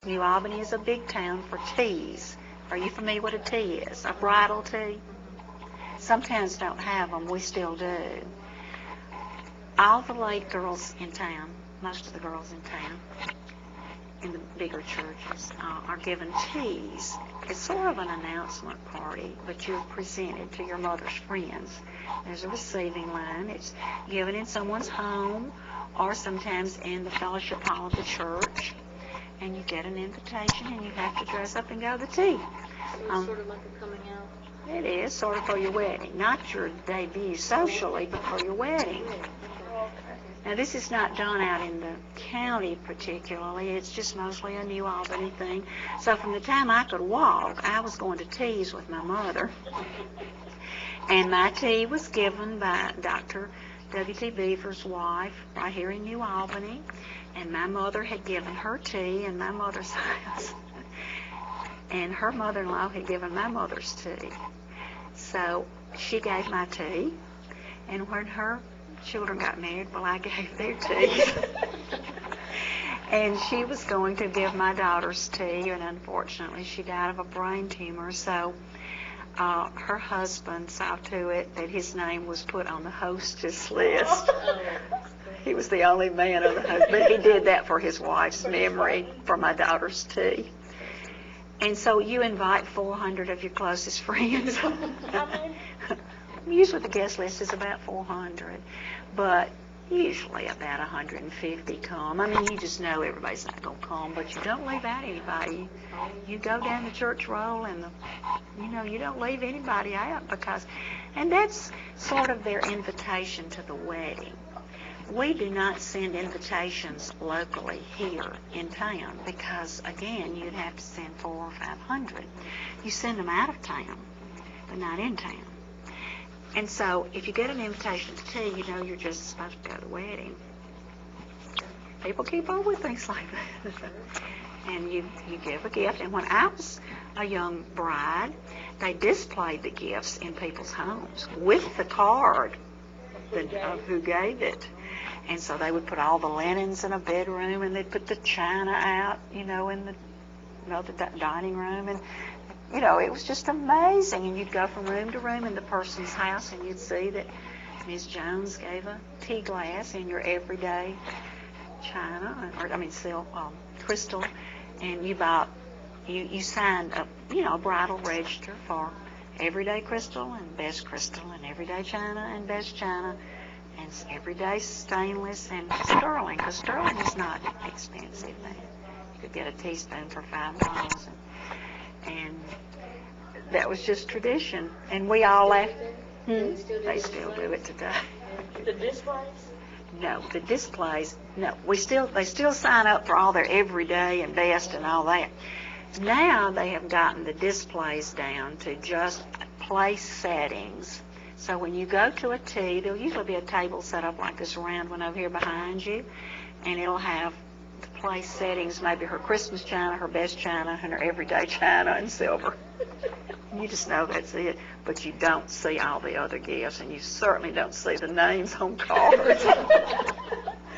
New Albany is a big town for teas. Are you familiar what a tea is? A bridal tea? Some towns don't have them. We still do. All the lady girls in town, most of the girls in town, in the bigger churches, are given teas. It's sort of an announcement party, but you're presented to your mother's friends. There's a receiving line. It's given in someone's home or sometimes in the fellowship hall of the church. And you get an invitation and you have to dress up and go to the tea. It's sort of like a coming out. It is, sort of for your wedding. Not your debut socially, but for your wedding. Now, this is not done out in the county particularly. It's just mostly a New Albany thing. So from the time I could walk, I was going to teas with my mother. And my tea was given by Dr. W.T. Beaver's wife right here in New Albany. And my mother had given her tea in my mother's house. And her mother-in-law had given my mother's tea. So she gave my tea. And when her children got married, well, I gave their tea. And she was going to give my daughter's tea, and unfortunately she died of a brain tumor. So her husband saw to it that his name was put on the hostess list. He was the only man of the host, but he did that for his wife's memory, for my daughter's tea. And so you invite 400 of your closest friends. Usually the guest list is about 400, but usually about 150 come. I mean, you just know everybody's not going to come, but you don't leave out anybody. You go down the church roll and, you don't leave anybody out because, and that's sort of their invitation to the wedding. We do not send invitations locally here in town because, again, you'd have to send 400 or 500. You send them out of town, but not in town. And so if you get an invitation to tea, you know you're just supposed to go to the wedding. People keep on with things like that. And you give a gift. And when I was a young bride, they displayed the gifts in people's homes with the card of who gave it. And so they would put all the linens in a bedroom, and they'd put the china out, in the dining room. And, it was just amazing. And you'd go from room to room in the person's house, and you'd see that Ms. Jones gave a tea glass in your everyday china, crystal. And you signed a bridal register for everyday crystal and best crystal and everyday china and best china. And everyday stainless and sterling, because sterling is not expensive. You could get a teaspoon for $5, and that was just tradition. And we all laughed. They still do it today. The displays? No, the displays. No, they still sign up for all their everyday and best and all that. Now they have gotten the displays down to just place settings. So when you go to a tea, there'll usually be a table set up like this round one over here behind you, and it'll have the place settings, maybe her Christmas china, her best china, and her everyday china and silver. You just know that's it, but you don't see all the other gifts, and you certainly don't see the names on cards.